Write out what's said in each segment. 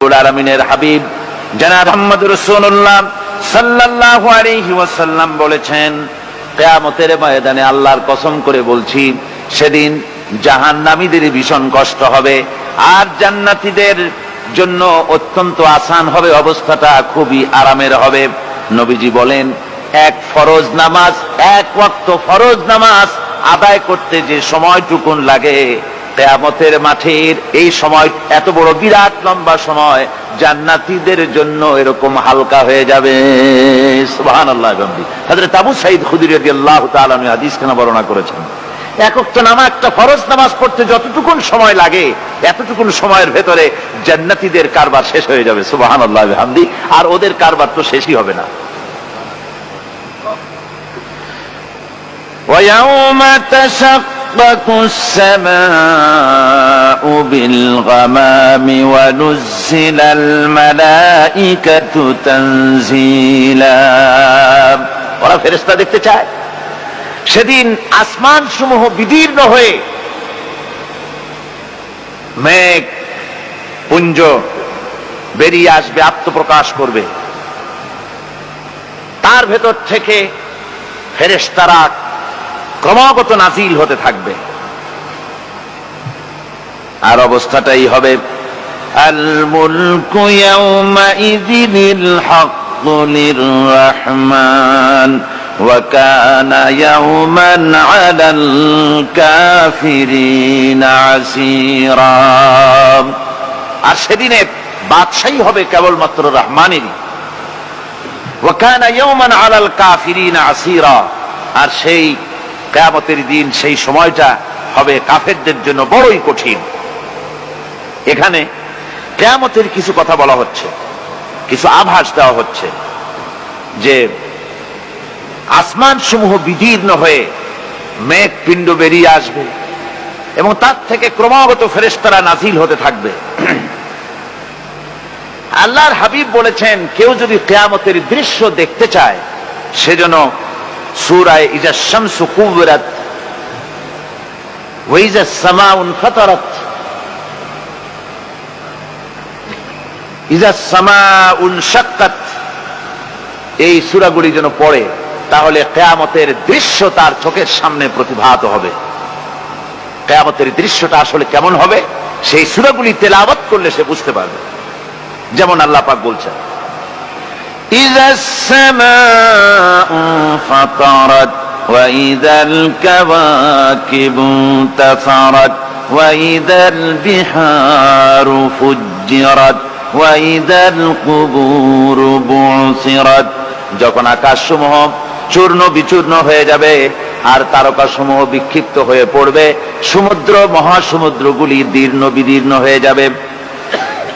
আলামিনের হাবিব জনাব মুহাম্মদুর রাসূলুল্লাহ সাল্লাল্লাহু আলাইহি ওয়াসাল্লাম বলেছেন, কিয়ামতের ময়দানে আল্লাহর কসম করে বলছি, সেদিন জাহান্নামীদের ভীষণ কষ্ট হবে আর জান্নাতীদের জন্য অত্যন্ত আসান হবে, অবস্থাটা খুবই আরামের হবে। নবীজি বলেন, এক ফরজ নামাজ, এক ওয়াক্ত ফরজ নামাজ আদায় করতে যে সময়টুকুন লাগে, কিয়ামতের মাঠের এই সময় এত বড় বিরাট লম্বা সময় জান্নাতীদের জন্য এরকম হালকা হয়ে যাবে। সুবহানাল্লাহ। হযরত আবু সাঈদ খুদরী রাদিয়াল্লাহু তাআলা আনহু হাদিস কেন বর্ণনা করেছেন, এক ওয়াক্ত নামাজ, একটা ফরজ নামাজ পড়তে যতটুকুন সময় লাগে এতটুকুন সময়ের ভেতরে জান্নাতীদের কারবার শেষ হয়ে যাবে। সুবহানাল্লাহ বিহামদি। আর ওদের কারবার তো শেষই হবে না। وَيَوْمَ تَشَقَّقُ السَّمَاءُ بِالْغَمَامِ وَنُزِّلَ الْمَلَائِكَةُ تَنزِيلًا। ওরা ফেরেশতা দেখতে চায়। সেদিন আসমান সমূহ বিদীর্ণ হয়ে মেঘ পুঞ্জ বেরিয়ে আসবে, আত্মপ্রকাশ করবে। তার ভেতর থেকে ফেরেশতারা ক্রমাগত নাজিল হতে থাকবে। আর অবস্থাটাই হবে, আল মুলকু ইয়াউমাইযিনিল হাক্কু লির-রাহমান ওয়া কানা ইয়াওমান আলাল কাফিরিনা আসীরা। আর সেদিনে বাদশাহী হবে কেবলমাত্র রহমানেরই। ওয়া কানা ইয়াওমান আলাল কাফিরিনা আসীরা। আর সেই কিয়ামতের দিন, সেই সময়টা হবে কাফেরদের জন্য বড়ই কঠিন। এখানে কিয়ামতের কিছু কথা বলা হচ্ছে, কিছু আভাস দেওয়া হচ্ছে যে আসমান সমূহ বিদীর্ণ হয়ে মেঘ পিণ্ড বেরিয়ে আসবে এবং তার থেকে ক্রমাগত ফেরেশতারা নাজিল হতে থাকবে। আল্লাহর হাবিব বলেছেন, কেউ যদি কিয়ামতের দৃশ্য দেখতে চায় সেজন্য সূরা ইজা শামসু কুবিরাত ওয়া ইজা সামাউ ফাতারাত, ইজা সামাউ শাক্কাত, এই সূরাগুলি যেন পড়ে, তাহলে কিয়ামতের দৃশ্য তার চোখের সামনে প্রতিভাত হবে। কিয়ামতের দৃশ্যটা আসলে কেমন হবে সেই সূরাগুলি তেলাওয়াত করলে সে বুঝতে পারবে। যেমন আল্লাহ পাক বলছেন, إذا السماء فطرت وإذا الكواكب انتثرت وإذا البحار فجرت وإذا القبور بعثرت। যখন আকাশসমূহ চূর্ণ বিচূর্ণ হয়ে যাবে আর তারকাসমূহ বিক্ষিপ্ত হয়ে পড়বে, সমুদ্র মহাসমুদ্রগুলি দীর্ণ বিদীর্ণ হয়ে যাবে,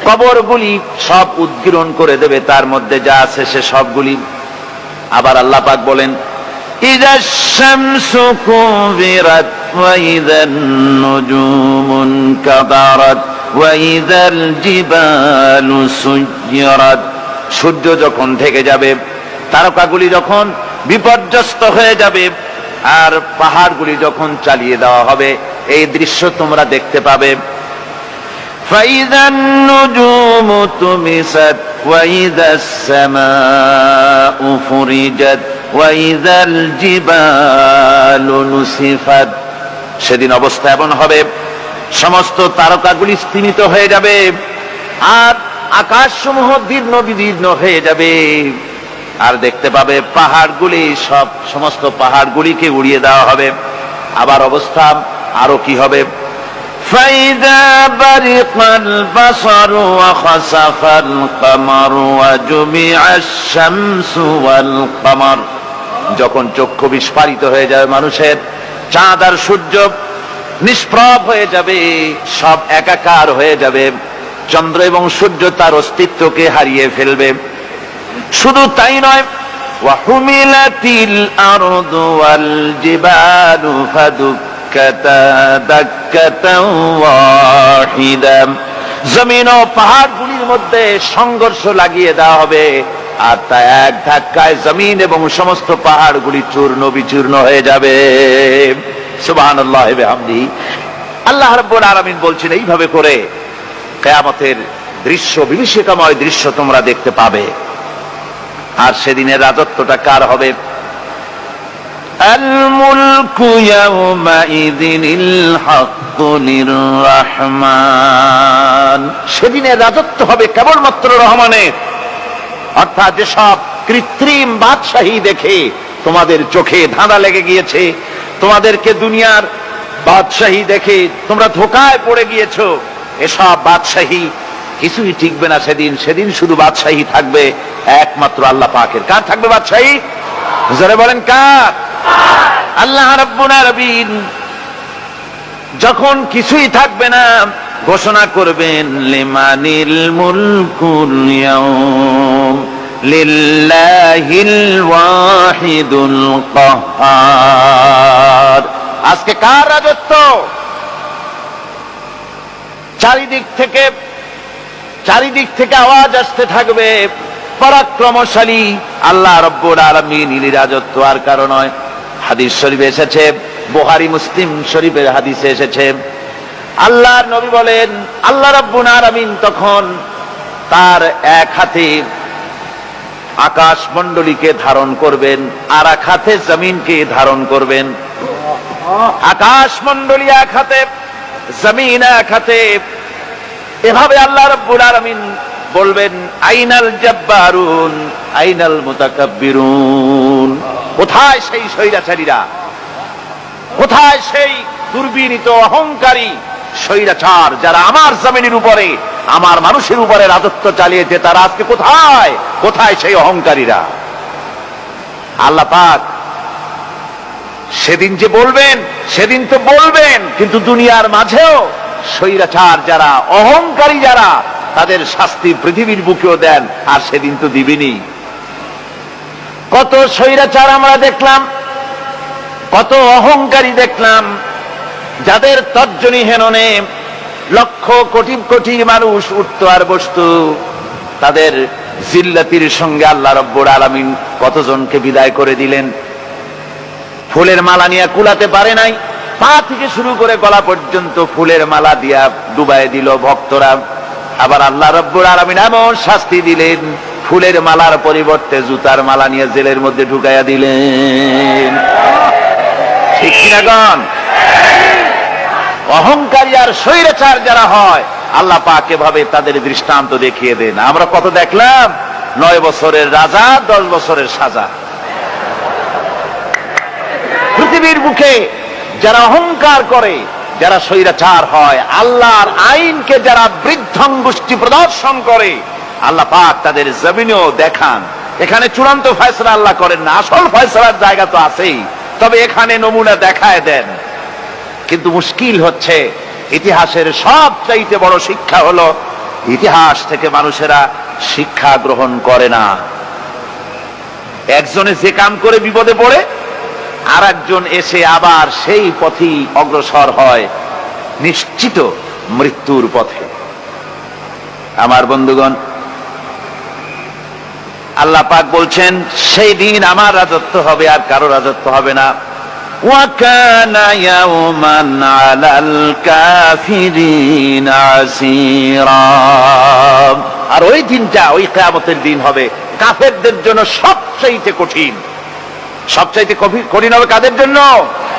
কবরগুলি সব উদ্গীরণ করে দেবে, তার মধ্যে যা আছে সে সবগুলি। আবার আল্লাহ পাক বলেন, ইযাশ শামসু কুবিরাত ওয়া ইযান নুজুমুন কাদারাত ওয়া ইযাল জিবালু সুয়্যিরাত। সূর্য যখন ঢেকে যাবে, তারকাগুলি যখন বিপর্যস্ত হয়ে যাবে আর পাহাড়গুলি যখন চালিয়ে দেওয়া হবে, এই দৃশ্য তোমরা দেখতে পাবে। فإذا النجوم طمست وإذا السماء فرجت وإذا الجبال نسفت। সেদিন অবস্থা এমন হবে, সমস্ত তারকাগুলি স্তিমিত হয়ে যাবে আর আকাশসমূহ দীর্ণ বিদীর্ণ হয়ে যাবে। আর দেখতে পাবে পাহাড়গুলি, সমস্ত পাহাড়গুলিকে উড়িয়ে দেওয়া হবে। আবার অবস্থা আরো কি হবে, فإذا برق البصر وخسف القمر وجمع الشمس والقمر। যখন চক্ষু বিস্ফারিত হয়ে যাবে মানুষের, চাঁদ আর সূর্য নিষ্প্রভ হয়ে যাবে, সব একাকার হয়ে যাবে, চন্দ্র এবং সূর্য তার অস্তিত্বকে হারিয়ে ফেলবে। শুধু তাই নয়, ওয়াহুমিলাতিল আরদু ওয়াল জিবালু জমিন ও পাহাড়গুলির মধ্যে সংঘর্ষ লাগিয়ে দেওয়া হবে আর তা এক ধাক্কায় জমিন এবং সমস্ত পাহাড়গুলি চূর্ণ বিচূর্ণ হয়ে যাবে। সুবহানাল্লাহ ওয়া বিহামদিহি। আল্লাহ রাব্বুল আলামিন বলছেন, এইভাবে করে কিয়ামতের দৃশ্য, বিভীষিকাময় দৃশ্য তোমরা দেখতে পাবে। আর সেদিনের রাজত্বটা কার হবে? আল মুলকু ইয়াউমাইযিনিল হাক্কু লিররহমান। সেদিনের রাজত্ব হবে কেবলমাত্র রহমানের। অর্থাৎ যেসব কৃত্রিম বাদশাহী দেখে তোমাদের চোখে ধাঁধা লেগে গিয়েছে, তোমাদেরকে দুনিয়ার বাদশাহী দেখে তোমরা ধোঁকায় পড়ে গিয়েছো, এসব বাদশাহী কিছুই টিকবে না সেদিন। সেদিন শুধু বাদশাহী থাকবে একমাত্র আল্লাহ পাকের। কার থাকবে বাদশাহী? জোরে বলেন কার? আল্লাহ রাব্বুল আলামিন যখন কিছুই থাকবে না ঘোষণা করবেন লিমানিল মুলকুল ইয়াউম লিল্লাহিল ওয়াহিদুল কাহ্হার। আজকে কার রাজত্ব? চারিদিক থেকে আওয়াজ আসতে থাকবে পরাক্রমশালী আল্লাহ রাব্বুল আলামিনের রাজত্ব। আর কারণ নয়, হাদিস শরীফে এসেছে, বুখারী মুসলিম শরীফের হাদিসে এসেছে, আল্লাহর নবী বলেন আল্লাহ রাব্বুল আলামিন তখন তার এক হাতে আকাশ মণ্ডলীকে ধারণ করবেন, আর এক হাতে জমিনকে ধারণ করবেন। আকাশ মণ্ডলী এক হাতে, জমিন এক হাতে। এভাবে আল্লাহ রাব্বুল আলামিন বলবেন আইনাল জাব্বারুন আইনাল মুতাকাব্বিরুন। কোথায় সেই স্বৈরাচারীরা? কোথায় সেই দুর্বিনীত অহংকারী স্বৈরাচার যারা আমার জমিনের উপরে, আমার মানুষের উপরে রাজত্ব চালিয়েছে? তারা আজকে কোথায়? কোথায় সেই অহংকারীরা? আল্লাহ পাক সেদিন যে বলবেন, সেদিন তো বলবেন, কিন্তু দুনিয়ার মাঝেও স্বৈরাচার যারা, অহংকারী যারা, তাদের শাস্তি পৃথিবীর বুকেও দেন। আর সেদিন তো দিবেনি। কত স্বৈরাচার আমরা দেখলাম, কত অহংকারী দেখলাম, যাদের তর্জনী হেননে লক্ষ কোটি কোটি মানুষ উঠত আর বসত। তাদের জিল্লাতির সঙ্গে আল্লাহ রাব্বুল আলামিন কতজনকে বিদায় করে দিলেন। ফুলের মালা নিয়ে কুলাতে পারে নাই, পা থেকে শুরু করে গলা পর্যন্ত ফুলের মালা দিয়া ডুবাই দিল ভক্তরা। আবার আল্লাহ রাব্বুল আলামিন এমন শাস্তি দিলেন, ফুলের মালার পরিবর্তে জুতার মালা নিয়ে জেলের মধ্যে ঢুকাইয়া দিলেন। ঠিক কিনা গণ? অহংকারী আর স্বৈরাচার যারা হয়, আল্লাহ পাক এভাবে তাদের দৃষ্টান্ত দেখিয়ে দেন। আমরা কত দেখলাম, 9 বছরের রাজা, 10 বছরের সাজা। পৃথিবীর বুকে যারা অহংকার করে, যারা স্বৈরাচার হয়, আল্লাহর আইনকে যারা বৃদ্ধাঙ্গুষ্টি প্রদর্শন করে, আল্লাহ পাক তাদের জমিনেও দেখান। এখানে চূড়ান্ত ফয়সালা আল্লাহ করেন না, আসল ফয়সালার জায়গা তো আছেই, তবে এখানে নমুনা দেখায় দেন। কিন্তু মুশকিল হচ্ছে, ইতিহাসের সবচাইতে বড় শিক্ষা হলো ইতিহাস থেকে মানুষেরা শিক্ষা গ্রহণ করে না। একজনে যে কাম করে বিপদে পড়ে, আর একজন এসে আবার সেই পথেই অগ্রসর হয় নিশ্চিত মৃত্যুর পথে। আমার বন্ধুগণ, আল্লাহ পাক বলছেন সেই দিন আমার রাজত্ব হবে, আর কারো রাজত্ব হবে না। ওয়াকানা ইয়াওমান আলাল কাফিরিনা আসীরা। আর ওই দিনটা, ওই কিয়ামতের দিন হবে কাফেরদের জন্য সবচাইতে কঠিন। সবচাইতে কঠিন হবে কাদের জন্য?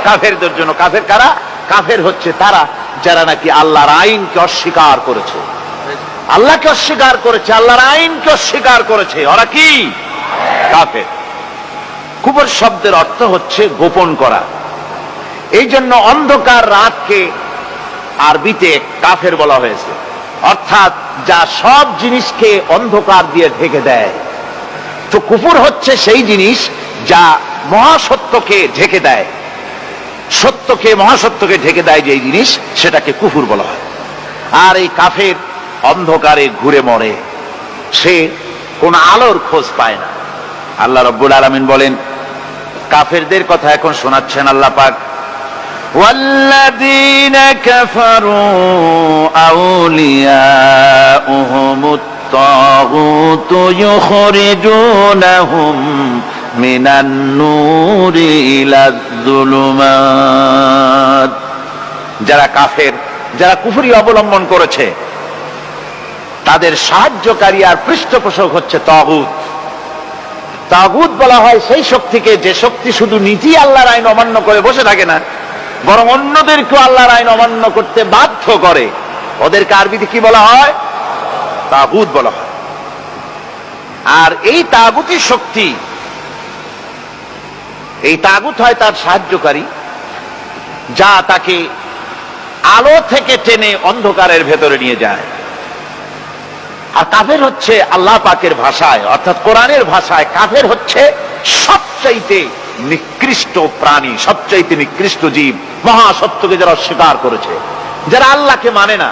কাফেরদের জন্য। কাফের কারা? কাফের হচ্ছে তারা যারা নাকি আল্লাহর আইনকে অস্বীকার করেছে, আল্লাহকে অস্বীকার করেছে, আল্লাহর আইনকে অস্বীকার করেছে। ওরা কি? কাফের। কুফর শব্দের অর্থ হচ্ছে গোপন করা। এই জন্য অন্ধকার রাতকে আরবিতে কাফের বলা হয়েছে। অর্থাৎ যা সব জিনিসকে অন্ধকার দিয়ে ঢেকে দেয়। তো কুফর হচ্ছে সেই জিনিস যা মহাসত্যকে ঢেকে দেয়, সত্যকে, মহাসত্যকে ঢেকে দেয় যেই জিনিস, সেটাকে কুফর বলা হয়। আর এই কাফের অন্ধকারে ঘুরে মরে, সে কোন আলোর খোঁজ পায় না। আল্লাহ রাব্বুল আলামিন বলেন, কাফেরদের কথা এখন শোনাচ্ছেন আল্লাহ পাক, ওয়াল্লাযীনা কাফারু আউলিয়াউহুমুত তাগুতু ইউখরিজুনাহুম মিনান নূরি ইলাজ যুলুমাত। যারা কাফের, যারা কুফরি অবলম্বন করেছে, তাদের সাহায্যকারী আর পৃষ্ঠপোষক হচ্ছে তাগুত। তাগুত বলা হয় সেই শক্তিকে যে শক্তি শুধু নিজেই আল্লাহর আইন অমান্য করে বসে থাকে না, বরং অন্যদেরকেও আল্লাহর আইন অমান্য করতে বাধ্য করে। ওদেরকে আরবিতে কি বলা হয়? তাগুত বলা হয়। আর এই তাগুতি শক্তি, এই তাগুত হয় তার সাহায্যকারী, যা তাকে আলো থেকে টেনে অন্ধকারের ভেতরে নিয়ে যায়। আর কাফের হচ্ছে আল্লাহ পাকের ভাষায় অর্থাৎ কোরআনের ভাষায় কাফের হচ্ছে সবচাইতে নিকৃষ্ট প্রাণী, সবচাইতে নিকৃষ্ট জীব। মহাসত্যকে যারা অস্বীকার করেছে, যারা আল্লাহকে মানে না,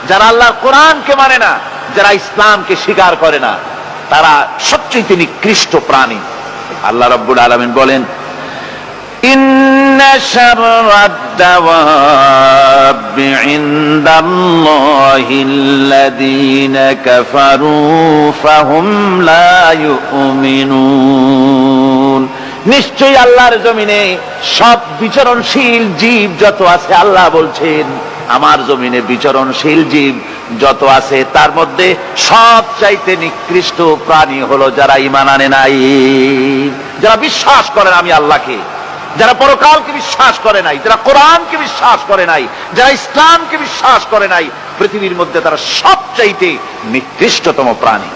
যারা আল্লাহর কোরআনকে মানে না, যারা ইসলামকে স্বীকার করে না, তারা সবচাইতে নিকৃষ্ট প্রাণী। আল্লাহ রাব্বুল আলামিন বলেন, ইন্না শাররাদ দাওয়াবি ইনদাল্লাহিল্লাযীনা কাফারু ফাহুম লা ইউমিনুন। নিশ্চয়ই আল্লাহর জমিনে সব বিচরণশীল জীব যত আছে, আল্লাহ বলছেন আমার জমিনে বিচরণশীল জীব যত আছে তার মধ্যে সবচাইতে নিকৃষ্ট প্রাণী হলো যারা ঈমান আনে নাই, যারা বিশ্বাস করে না আমি আল্লাহকে, যারা পরকালকে বিশ্বাস করে নাই, যারা কোরআনকে বিশ্বাস করে নাই, যারা ইসলামকে বিশ্বাস করে নাই, পৃথিবীর মধ্যে তারা সবচাইতে নিকৃষ্টতম প্রাণী।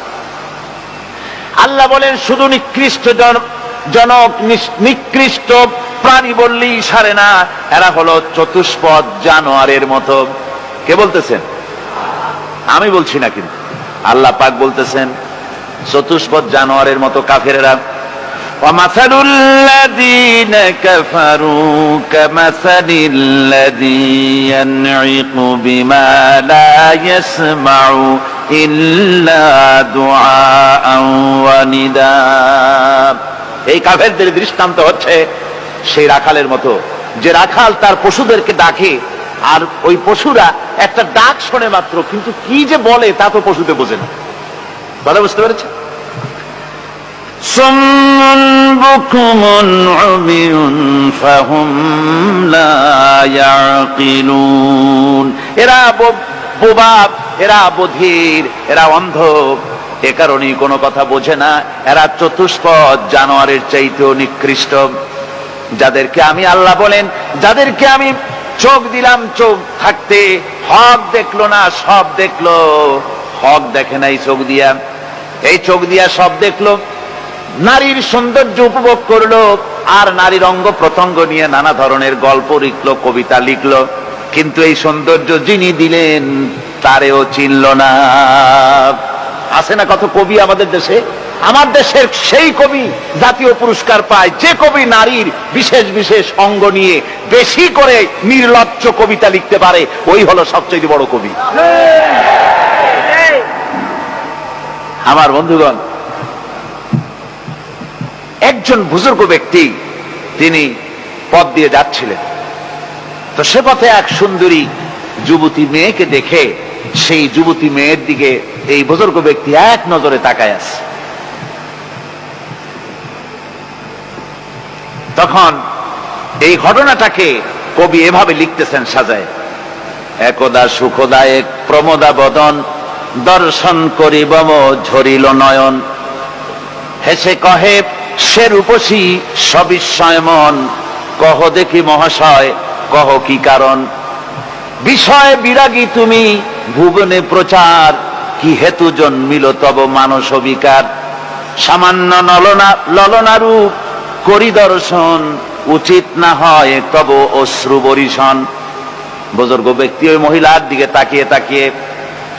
আল্লাহ বলেন শুধু নিকৃষ্ট জনক নিকৃষ্ট প্রাণী বললেই সারে না, এরা হলো চতুষ্পদ জানোয়ারের মতো। কে বলতেছেন? আমি বলছি না, কিন্তু আল্লাহ পাক বলতেছেন চতুষ্পদ জানোয়ারের মতো কাফেরেরা। وَمَثَلُ الَّذِينَ كَفَرُوا كَمَثَلِ الَّذِي يَنْعِقُ بِمَا لَا يَسْمَعُ إِلَّا دُعَاءً وَنِدَاءً। এই কাফেরদের দৃষ্টান্ত হচ্ছে সেই রাখালের মতো, যে রাখাল তার পশুদেরকে ডাকে, আর ওই পশুরা একটা ডাক শোনে মাত্র, কিন্তু কি যে বলে তা তো পশুতে বোঝে না। কথা বুঝতে পেরেছে? সুম্মুন বুকুমুন উমিয়ুন ফাহুম লা ইয়াকিলুন। এরা বোবা, এরা বধির, এরা অন্ধ, এ কারণেই কোনো কথা বোঝে না। এরা চতুষ্পদ জানোয়ারের চাইতেও নিকৃষ্ট। যাদেরকে আমি আল্লাহ বলেন, যাদেরকে আমি চোখ দিলাম, চোখ থাকতে হক দেখলো না, সব দেখলো। হক দেখে নাই চোখ দিয়া, এই চোখ দিয়া সব দেখলো। নারীর সৌন্দর্য উপভোগ করলো, আর নারীর অঙ্গ প্রত্যঙ্গ নিয়ে নানা ধরনের গল্প লিখলো, কবিতা লিখলো, কিন্তু এই সৌন্দর্য যিনি দিলেন তারেও চিনল না। আছে না কত কবি আমাদের দেশে? আমার দেশের সেই কবি জাতীয় পুরস্কার পায় যে কবি নারীর বিশেষ বিশেষ অঙ্গ নিয়ে বেশি করে নির্লজ্জ কবিতা লিখতে পারে, ওই হলো সবচেয়ে বড় কবি। আমার বন্ধুগণ, একজন বুজুর্গ ব্যক্তি তিনি পথ দিয়ে যাচ্ছিলেন, তো সে পথে এক সুন্দরী যুবতী মেয়েকে দেখে সেই যুবতী মেয়ের দিকে এই বুজুর্গ ব্যক্তি এক নজরে তাকায় আছে। তখন এই ঘটনাটাকে কবি এভাবে লিখতেছেন সাজায়, একদা সুখদায়ক প্রমোদা বদন দর্শন করিবম ঝরিল নয়ন, হেসে কহে সে রূপসী সবিস্ময় মন, কহ দেখি মহাশয় কহ কি কারণ, বিষয় বিরাগী তুমি ভুবনে প্রচার, কি হেতু জন্মিল তব মানস বিকার, সামান্য ললনা রূপ করি দর্শন, উচিত না হয় তব অশ্রু বরিশন। বুজুর্গ ব্যক্তি ওই মহিলার দিকে তাকিয়ে তাকিয়ে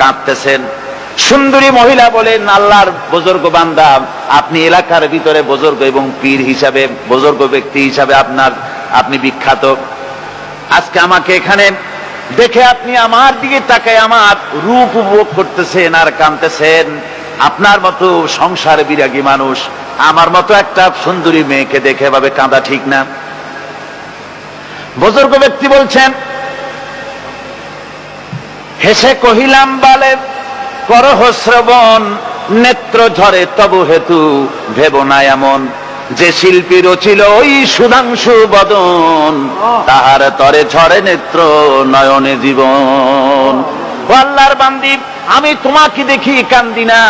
কাঁদতেছেন। সুন্দরী মহিলা বলেন, আল্লাহর বুজুর্গ বান্দা, আপনি এলাকার ভিতরে বুজুর্গ এবং পীর হিসাবে, বুজুর্গ ব্যক্তি হিসাবে আপনি বিখ্যাত। আজকে আমাকে এখানে দেখে আপনি আমার দিকে তাকায় আমার রূপ উপভোগ করতেছেন আর কাঁদতেছেন। আপনার মতো সংসার বিরাগী মানুষ আমার মতো একটা সুন্দরী মেয়েকে দেখে এভাবে কাঁদা ঠিক না। বুজুর্গ ব্যক্তি বলছেন, হেসে কহিলাম বালে করহ শ্রবণ, নেত্র ঝরে তবু হেতু ভেব না এমন, যে শিল্পী রচিল ওই সুধাংশু বদন, তাহার তরে ঝরে নেত্র নয়নে জীবন। ও আল্লাহর বান্দি, আমি তোমাকে দেখি কান্দি না,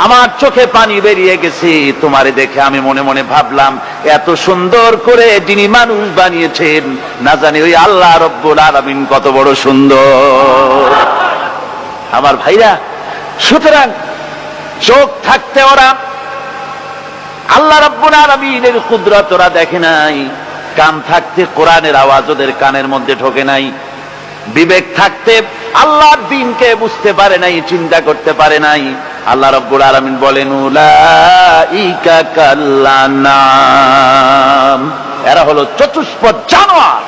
আমার চোখে পানি বেরিয়ে গেছে। তোমারে দেখে আমি মনে মনে ভাবলাম, এত সুন্দর করে যিনি মানুষ বানিয়েছেন, না জানি ওই আল্লাহ রব্বুল আলামিন কত বড় সুন্দর। আমার ভাইরা, সুতরাং চোখ থাকতে ওরা আল্লাহ রাব্বুল আলামিনের কুদরত ওরা দেখে নাই, কান থাকতে কোরআনের আওয়াজ ওদের কানের মধ্যে ঢোকে নাই, বিবেক থাকতে আল্লাহর দ্বীনকে বুঝতে পারে নাই, চিন্তা করতে পারে নাই। আল্লাহ রাব্বুল আলামিন বলেন, উলাইকা কাল্লানাম, এরা হলো চতুষ্পদ জানোয়ার,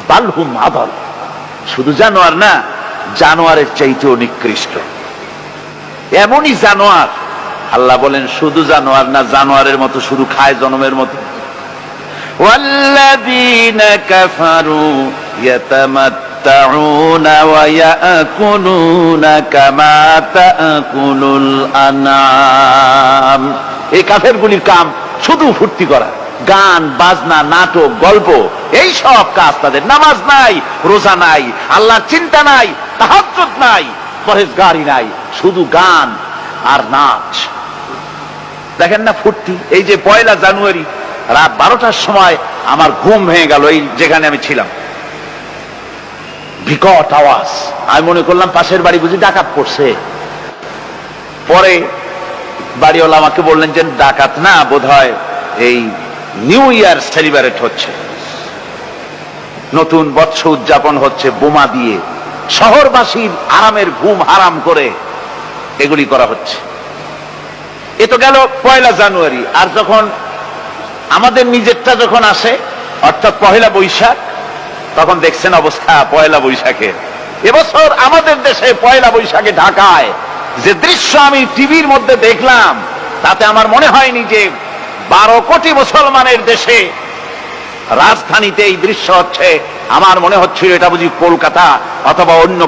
বালহুম আদাল, শুধু জানোয়ার না, জানোয়ারের চাইতেও নিকৃষ্ট। এমনই জানোয়ার, আল্লাহ বলেন শুধু জানোয়ার না, জানোয়ারের মতো শুধু খায় জনমের মতো। ওয়াল্লাযীনা কাফারু ইয়াতামাত্তাউনা ওয়া ইয়াকুলুনা কামা তাকুলুল আনআম। এই কাফেরগুলির কাম শুধু ফুর্তি করা, গান বাজনা, নাটক, গল্প, এই সব কাজ তাদের। নামাজ নাই, রোজা নাই, আল্লাহর চিন্তা নাই, তাহাজ্জুদ নাই, পরহেজগারি নাই, শুধু গান আর নাচ। দেখেন না ফুর্তি। এই যে 1 জানুয়ারি রাত 12টার সময় আমার ঘুম ভেঙে গেল, এই যেখানে আমি ছিলাম, বিকট আওয়াজ। আমি মনে করলাম পাশের বাড়ি বুঝি ডাকাত পড়ছে। পরে বাড়িওয়ালা আমাকে বললেন যে ডাকাত না, বোধহয় এই নিউ ইয়ার সেলিব্রেট হচ্ছে, নতুন বৎসর উদযাপন হচ্ছে, বোমা দিয়ে শহরবাসীর আরামের ঘুম হারাম করে এগুলি করা হচ্ছে। এ তো গেল 1 জানুয়ারি। আর যখন আমাদের নিজেরটা যখন আসে, অর্থাৎ 1 বৈশাখ, তখন দেখছেন অবস্থা 1 বৈশাখে। এবছর আমাদের দেশে 1 বৈশাখে ঢাকায় যে দৃশ্য আমি টিভির মধ্যে দেখলাম, তাতে আমার মনে হয়নি যে 12 কোটি মুসলমানের দেশে রাজধানীতে এই দৃশ্য হচ্ছে। আমার মনে হচ্ছিল এটা বুঝি কলকাতা অথবা অন্য